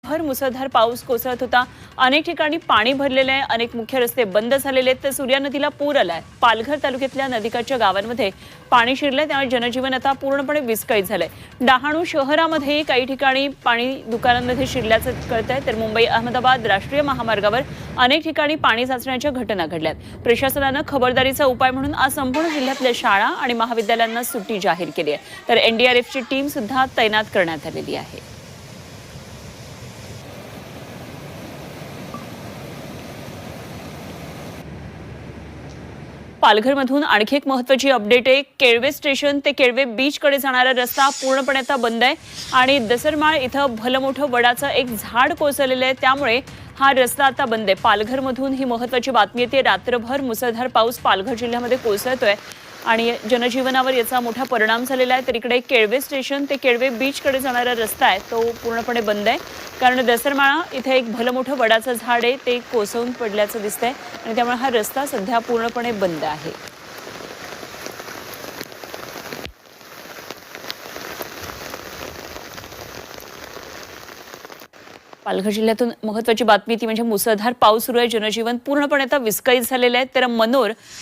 भर मुसळधार पाऊस कोसळत होता। अनेक ठिकाणी पाणी भरलेले आहे, अनेक मुख्य रस्ते बंद झालेले आहेत, तर सूर्या नदीला पूर आलाय। पालघर तालुक्यातल्या नदीकाठच्या गावांमध्ये पाणी शिरलंय, त्यामुळे जनजीवन आता पूर्णपणे विस्कळीत झालंय। डहाणू शहरामध्ये काही ठिकाणी पाणी दुकानांमध्ये शिरल्याचं कळतंय, तर मुंबई अहमदाबाद राष्ट्रीय महामार्गावर अनेक ठिकाणी पाणी साचण्याच्या घटना घडल्यात। प्रशासनानं खबरदारीचा उपाय म्हणून आज संपूर्ण जिल्ह्यातल्या शाळा आणि महाविद्यालयांना सुट्टी जाहीर केली आहे, तर एनडीआरएफची टीम सुद्धा तैनात करण्यात आलेली आहे। पालघरमधून आणखी एक महत्त्वाची अपडेट आहे। केळवे स्टेशन ते केळवे बीच कडे जाणारा रस्ता पूर्णपणे आता बंद आहे आणि दसरमाळ इथं भलं मोठं वडाचं एक झाड कोसळलेलं आहे, त्यामुळे हा रस्ता आता बंद आहे। पालघरमधून ही महत्त्वाची बातमी येते। रात्रभर मुसळधार पाऊस पालघर जिल्ह्यामध्ये कोसळतोय आणि जनजीवनावर याचा मोठा परिणाम झालेला आहे। तर इकडे केळवे स्टेशन ते केळवे बीच कडे जाणारा रस्ता आहे तो पूर्णपणे बंद आहे, कारण दसरमाळा इथे एक भलं मोठं वडाचं झाड आहे ते कोसळून पडल्याचं दिसतंय आणि त्यामुळे हा रस्ता सध्या पूर्णपणे बंद आहे। पालघर जिल्ह्यातून महत्त्वाची बातमी ती म्हणजे मुसळधार पाऊस सुरू आहे, जनजीवन पूर्णपणे आता विस्कळीत झालेलं आहे। तर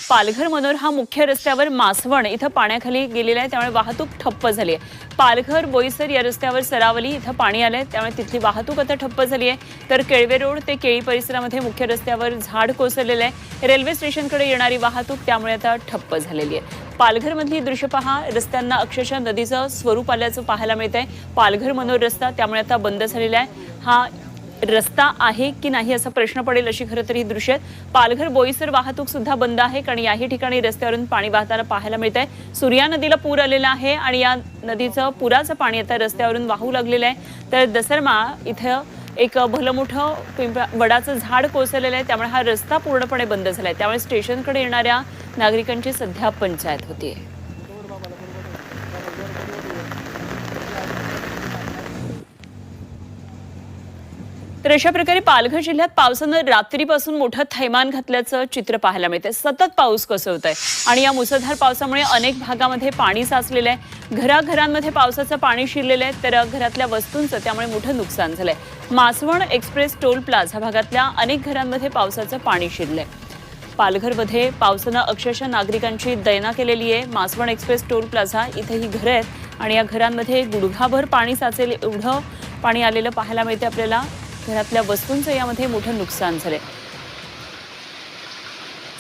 पालघर मनोर हा मुख्य रस्त्यावर मासवण इथं पाण्याखाली गेलेला आहे, त्यामुळे वाहतूक ठप्प झाली आहे। पालघर बोईसर या रस्त्यावर सरावली इथं पाणी आलंय, त्यामुळे तिथली वाहतूक आता ठप्प झाली आहे। तर केळवे रोड ते केळी परिसरामध्ये मुख्य रस्त्यावर झाड कोसळलेलं आहे। रेल्वे स्टेशनकडे येणारी वाहतूक त्यामुळे आता ठप्प झालेली आहे। पालघरमधली दृश्य पहा, रस्त्यांना अक्षरशः नदीचं स्वरूप आल्याचं पाहायला मिळतंय। पालघर मनोर रस्ता त्यामुळे आता बंद झालेला आहे। हा रस्ता आहे की नाही असा प्रश्न पडेल अशी खरं तर ही दृश्य आहेत। पालघर बोईसर वाहतूक सुद्धा बंद आहे, कारण याही ठिकाणी रस्त्यावरून पाणी वाहताना पाहायला मिळतंय। सूर्या नदीला पूर आलेला आहे आणि या नदीचं पुराचं पाणी आता रस्त्यावरून वाहू लागलेलं आहे। तर दसरमाळा इथं एक भलं मोठं वडाचं झाड कोसळलेलं आहे, त्यामुळे हा रस्ता पूर्णपणे बंद झालाय, त्यामुळे स्टेशनकडे येणाऱ्या नागरिकांची सध्या पंचायत होतीये। तर अशा प्रकारे पालघर जिल्ह्यात पावसानं रात्रीपासून मोठं थैमान घातल्याचं चित्र पाहायला मिळतंय। सतत पाऊस कोसळतोय आणि या मुसळधार पावसामुळे अनेक भागामध्ये पाणी साचलेलं आहे। घराघरांमध्ये पावसाचं पाणी शिरलेलं आहे, तर घरातल्या वस्तूंचं त्यामुळे मोठं नुकसान झालंय। मासवण एक्सप्रेस टोल प्लाझा भागातल्या अनेक घरांमध्ये पावसाचं पाणी शिरलंय। पालघरमध्ये पावसानं अक्षरशः नागरिकांची दैना केलेली आहे। मासवण एक्सप्रेस टोल प्लाझा इथे ही घरं आहेत आणि या घरांमध्ये गुडघाभर पाणी साचेल एवढं पाणी आलेलं पाहायला मिळते आपल्याला। घरातल्या वस्तूंचं यामध्ये मोठं नुकसान झालंय।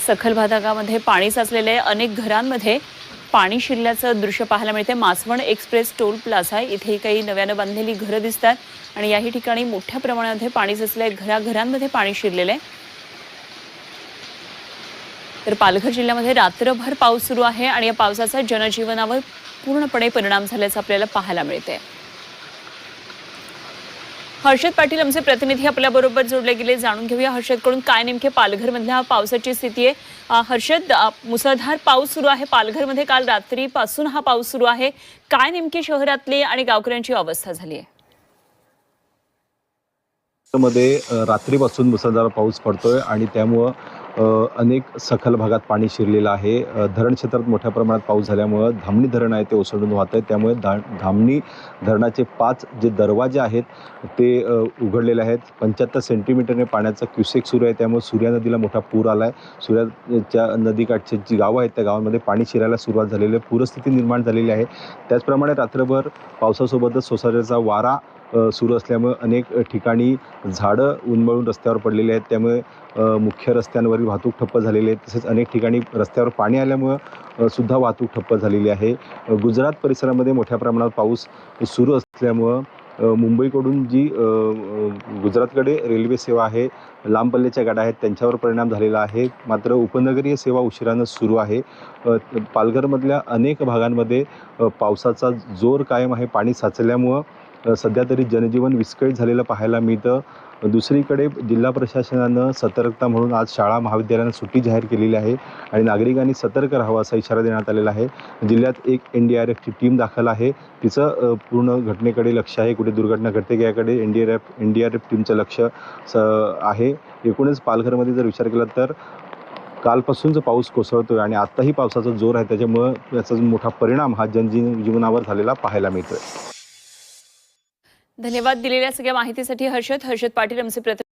सखल भागामध्ये पाणी साचलेलं आहे, अनेक घरांमध्ये पाणी शिरल्याचं दृश्य पाहायला मिळते। मासवण एक्सप्रेस टोल प्लाझा इथे काही नव्यानं बांधलेली घरं दिसतात आणि याही ठिकाणी मोठ्या प्रमाणामध्ये पाणी साचलंय, घराघरांमध्ये पाणी शिरलेलं आहे। तर पालघर जिल्ह्यामध्ये रात्रभर पाऊस सुरू आहे आणि या पावसाचा जनजीवनावर पूर्णपणे परिणाम झाल्याचं आपल्याला पाहायला मिळते। हर्षद पाटील आमचे प्रतिनिधी आपल्याबरोबर जोडले गेले, जाणून घेऊया हर्षदकडून काय नेमके पालघरमधल्या पावसाची स्थिती आहे। हर्षद, मुसळधार पाऊस सुरू आहे पालघरमध्ये, काल रात्रीपासून हा पाऊस सुरू आहे, काय नेमकी शहरातली आणि गावकऱ्यांची अवस्था झाली आहे? मध्ये रात्रीपासून मुसळधार पाऊस पडतोय आणि त्यामुळं अनेक सखल भागात पाणी शिरलेलं आहे। धरण क्षेत्रात मोठ्या प्रमाणात पाऊस झाल्यामुळं धामणी धरण आहे ते ओसंडून वाहत आहे, त्यामुळे धामणी धरणाचे 5 जे दरवाजे आहेत ते उघडलेले आहेत। 75 सेंटीमीटरने पाण्याचा क्युसेक सुरू आहे, त्यामुळे सूर्या नदीला मोठा पूर आला आहे। सूर्याच्या नदीकाठची जी गावं आहेत त्या गावांमध्ये पाणी शिरायला सुरुवात झालेली आहे, पूरस्थिती निर्माण झालेली आहे। त्याचप्रमाणे रात्रभर पावसासोबतच सोसाट्याचा वारा सुरू असल्यामुळे अनेक ठिकाणी झाडं उन्मळून रस्त्यावर पडलेली आहेत, त्यामुळे मुख्य रस्त्यांवरील वाहतूक ठप्प झालेली आहे। तसेच अनेक ठिकाणी रस्त्यावर पाणी आल्यामुळं सुद्धा वाहतूक ठप्प झालेली आहे। गुजरात परिसरामध्ये मोठ्या प्रमाणात पाऊस सुरू असल्यामुळं मुंबईकडून जी गुजरातकडे रेल्वे सेवा आहे, लांब पल्ल्याच्या गाड्या आहेत त्यांच्यावर परिणाम झालेला आहे। मात्र उपनगरीय सेवा उशिरानं सुरू आहे। पालघरमधल्या अनेक भागांमध्ये पावसाचा जोर कायम आहे। पाणी साचल्यामुळं सध्या तरी जनजीवन विस्कळीत झालेलं पाहायला मिळतं। दुसरीकडे जिल्हा प्रशासनानं सतर्कता म्हणून आज शाळा महाविद्यालयांना सुट्टी जाहीर केलेली आहे आणि नागरिकांनी सतर्क राहावं असा इशारा देण्यात आलेला आहे। जिल्ह्यात एक एनडीआरएफची टीम दाखल आहे, तिचं पूर्ण घटनेकडे लक्ष आहे, कुठे दुर्घटना घडते याकडे एनडीआरएफ टीमचं लक्ष आहे। एकूणच पालघरमध्ये जर विचार केला तर कालपासून जो पाऊस कोसळतोय आणि आत्ताही पावसाचा जोर आहे, त्याच्यामुळं याचा मोठा परिणाम हा जनजीवनावर झालेला पाहायला मिळतोय। धन्यवाद दिलेल्या सगळ्या माहितीसाठी हर्षद पाटील आमचे प्रतिनिधी.